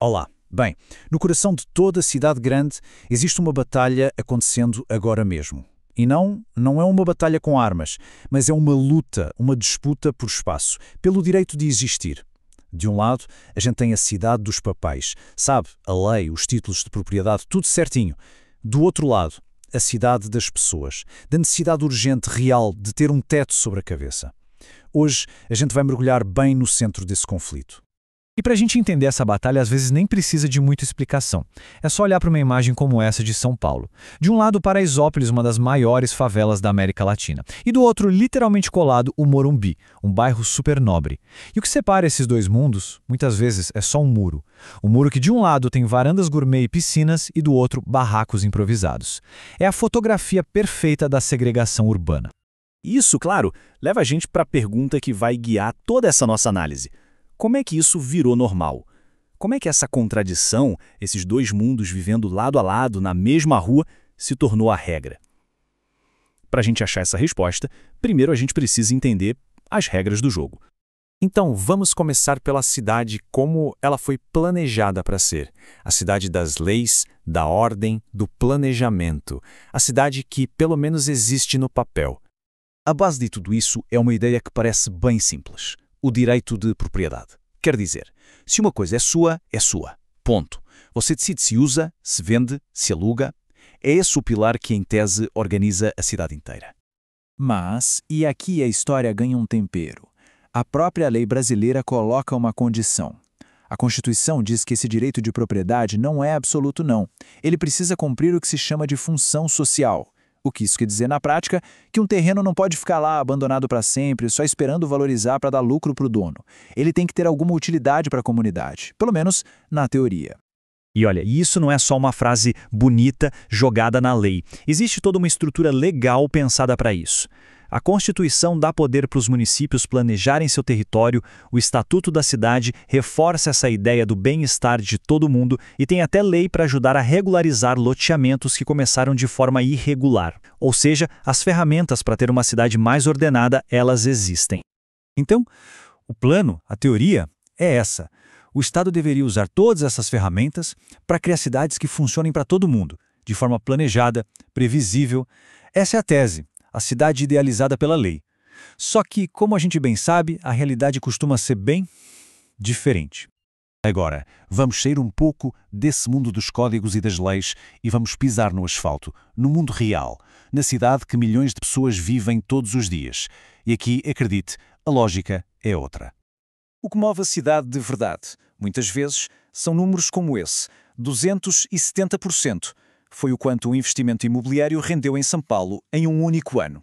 Olá. Bem, no coração de toda cidade grande existe uma batalha acontecendo agora mesmo. E não é uma batalha com armas, mas é uma luta, uma disputa por espaço, pelo direito de existir. De um lado, a gente tem a cidade dos papéis, sabe, a lei, os títulos de propriedade, tudo certinho. Do outro lado, a cidade das pessoas, da necessidade urgente, real, de ter um teto sobre a cabeça. Hoje, a gente vai mergulhar bem no centro desse conflito. E para a gente entender essa batalha, às vezes nem precisa de muita explicação. É só olhar para uma imagem como essa de São Paulo. De um lado, Paraisópolis, uma das maiores favelas da América Latina. E do outro, literalmente colado, o Morumbi, um bairro super nobre. E o que separa esses dois mundos, muitas vezes, é só um muro. Um muro que de um lado tem varandas gourmet e piscinas e do outro, barracos improvisados. É a fotografia perfeita da segregação urbana. Isso, claro, leva a gente para a pergunta que vai guiar toda essa nossa análise. Como é que isso virou normal? Como é que essa contradição, esses dois mundos vivendo lado a lado na mesma rua, se tornou a regra? Para a gente achar essa resposta, primeiro a gente precisa entender as regras do jogo. Então, vamos começar pela cidade como ela foi planejada para ser. A cidade das leis, da ordem, do planejamento. A cidade que, pelo menos, existe no papel. A base de tudo isso é uma ideia que parece bem simples. O direito de propriedade. Quer dizer, se uma coisa é sua. Ponto. Você decide se usa, se vende, se aluga. É esse o pilar que, em tese, organiza a cidade inteira. Mas, e aqui a história ganha um tempero. A própria lei brasileira coloca uma condição. A Constituição diz que esse direito de propriedade não é absoluto, não. Ele precisa cumprir o que se chama de função social. O que isso quer dizer na prática? Que um terreno não pode ficar lá abandonado para sempre, só esperando valorizar para dar lucro para o dono. Ele tem que ter alguma utilidade para a comunidade, pelo menos na teoria. E olha, isso não é só uma frase bonita jogada na lei. Existe toda uma estrutura legal pensada para isso. A Constituição dá poder para os municípios planejarem seu território, o Estatuto da Cidade reforça essa ideia do bem-estar de todo mundo e tem até lei para ajudar a regularizar loteamentos que começaram de forma irregular. Ou seja, as ferramentas para ter uma cidade mais ordenada, elas existem. Então, o plano, a teoria, é essa. O Estado deveria usar todas essas ferramentas para criar cidades que funcionem para todo mundo, de forma planejada, previsível. Essa é a tese. A cidade idealizada pela lei. Só que, como a gente bem sabe, a realidade costuma ser bem diferente. Agora, vamos sair um pouco desse mundo dos códigos e das leis e vamos pisar no asfalto, no mundo real, na cidade que milhões de pessoas vivem todos os dias. E aqui, acredite, a lógica é outra. O que move a cidade de verdade, muitas vezes, são números como esse, 270%. Foi o quanto o investimento imobiliário rendeu em São Paulo em um único ano.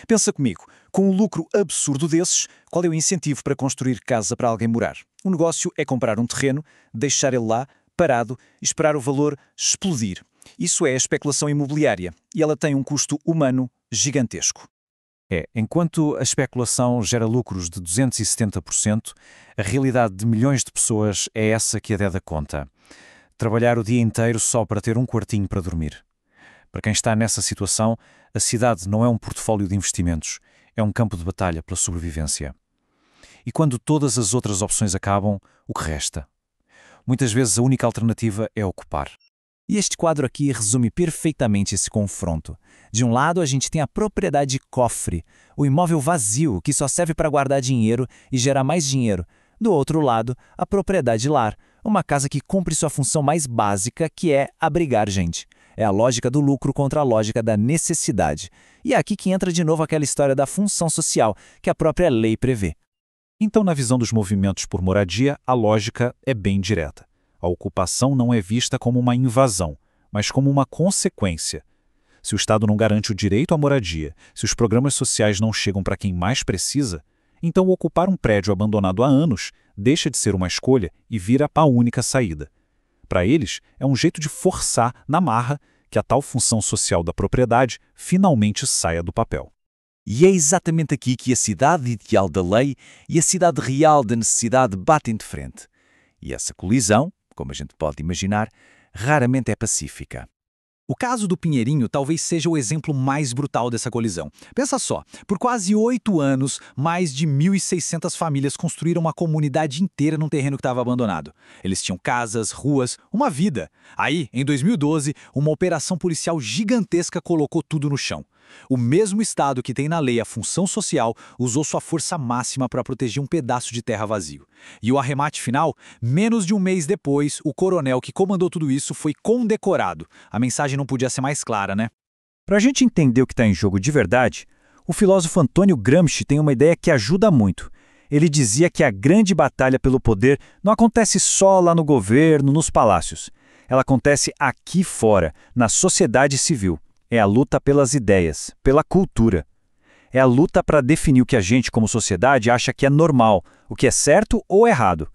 Pensa comigo, com um lucro absurdo desses, qual é o incentivo para construir casa para alguém morar? O negócio é comprar um terreno, deixar ele lá, parado, e esperar o valor explodir. Isso é a especulação imobiliária, e ela tem um custo humano gigantesco. Enquanto a especulação gera lucros de 270%, a realidade de milhões de pessoas é essa que a DEDA conta. Trabalhar o dia inteiro só para ter um quartinho para dormir. Para quem está nessa situação, a cidade não é um portfólio de investimentos, é um campo de batalha pela sobrevivência. E quando todas as outras opções acabam, o que resta? Muitas vezes a única alternativa é ocupar. E este quadro aqui resume perfeitamente esse confronto. De um lado, a gente tem a propriedade cofre, o imóvel vazio que só serve para guardar dinheiro e gerar mais dinheiro. Do outro lado, a propriedade lar, uma casa que cumpre sua função mais básica, que é abrigar gente. É a lógica do lucro contra a lógica da necessidade. E é aqui que entra de novo aquela história da função social, que a própria lei prevê. Então, na visão dos movimentos por moradia, a lógica é bem direta. A ocupação não é vista como uma invasão, mas como uma consequência. Se o Estado não garante o direito à moradia, se os programas sociais não chegam para quem mais precisa, então ocupar um prédio abandonado há anos deixa de ser uma escolha e vira a única saída. Para eles, é um jeito de forçar, na marra, que a tal função social da propriedade finalmente saia do papel. E é exatamente aqui que a cidade ideal da lei e a cidade real da necessidade batem de frente. E essa colisão, como a gente pode imaginar, raramente é pacífica. O caso do Pinheirinho talvez seja o exemplo mais brutal dessa colisão. Pensa só, por quase 8 anos, mais de 1.600 famílias construíram uma comunidade inteira num terreno que estava abandonado. Eles tinham casas, ruas, uma vida. Aí, em 2012, uma operação policial gigantesca colocou tudo no chão. O mesmo Estado que tem na lei a função social usou sua força máxima para proteger um pedaço de terra vazio. E o arremate final, menos de um mês depois, o coronel que comandou tudo isso foi condecorado. A mensagem não podia ser mais clara, né? Para a gente entender o que está em jogo de verdade, o filósofo Antônio Gramsci tem uma ideia que ajuda muito. Ele dizia que a grande batalha pelo poder não acontece só lá no governo, nos palácios. Ela acontece aqui fora, na sociedade civil. É a luta pelas ideias, pela cultura. É a luta para definir o que a gente, como sociedade, acha que é normal, o que é certo ou errado.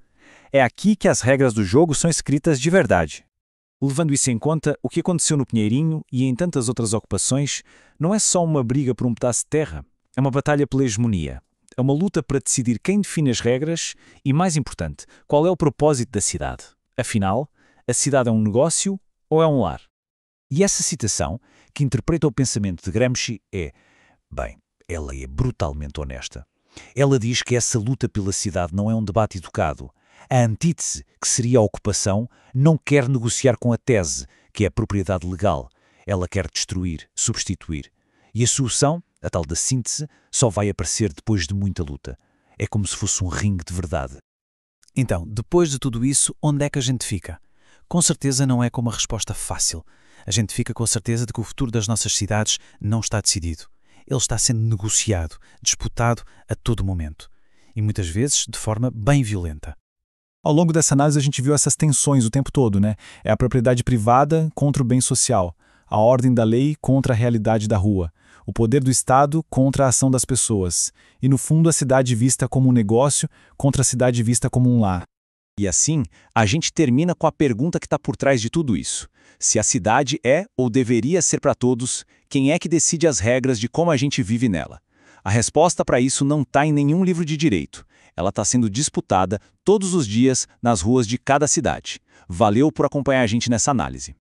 É aqui que as regras do jogo são escritas de verdade. Levando isso em conta, o que aconteceu no Pinheirinho e em tantas outras ocupações não é só uma briga por um pedaço de terra, é uma batalha pela hegemonia. É uma luta para decidir quem define as regras e, mais importante, qual é o propósito da cidade. Afinal, a cidade é um negócio ou é um lar? E essa citação, que interpreta o pensamento de Gramsci, ela é brutalmente honesta. Ela diz que essa luta pela cidade não é um debate educado. A antítese, que seria a ocupação, não quer negociar com a tese, que é a propriedade legal. Ela quer destruir, substituir. E a solução, a tal da síntese, só vai aparecer depois de muita luta. É como se fosse um ringue de verdade. Então, depois de tudo isso, onde é que a gente fica? Com certeza não é com uma resposta fácil. A gente fica com a certeza de que o futuro das nossas cidades não está decidido. Ele está sendo negociado, disputado a todo momento. E muitas vezes de forma bem violenta. Ao longo dessa análise a gente viu essas tensões o tempo todo, né? É a propriedade privada contra o bem social, a ordem da lei contra a realidade da rua, o poder do Estado contra a ação das pessoas, e no fundo a cidade vista como um negócio contra a cidade vista como um lar. E assim, a gente termina com a pergunta que está por trás de tudo isso. Se a cidade é ou deveria ser para todos, quem é que decide as regras de como a gente vive nela? A resposta para isso não está em nenhum livro de direito. Ela está sendo disputada todos os dias nas ruas de cada cidade. Valeu por acompanhar a gente nessa análise.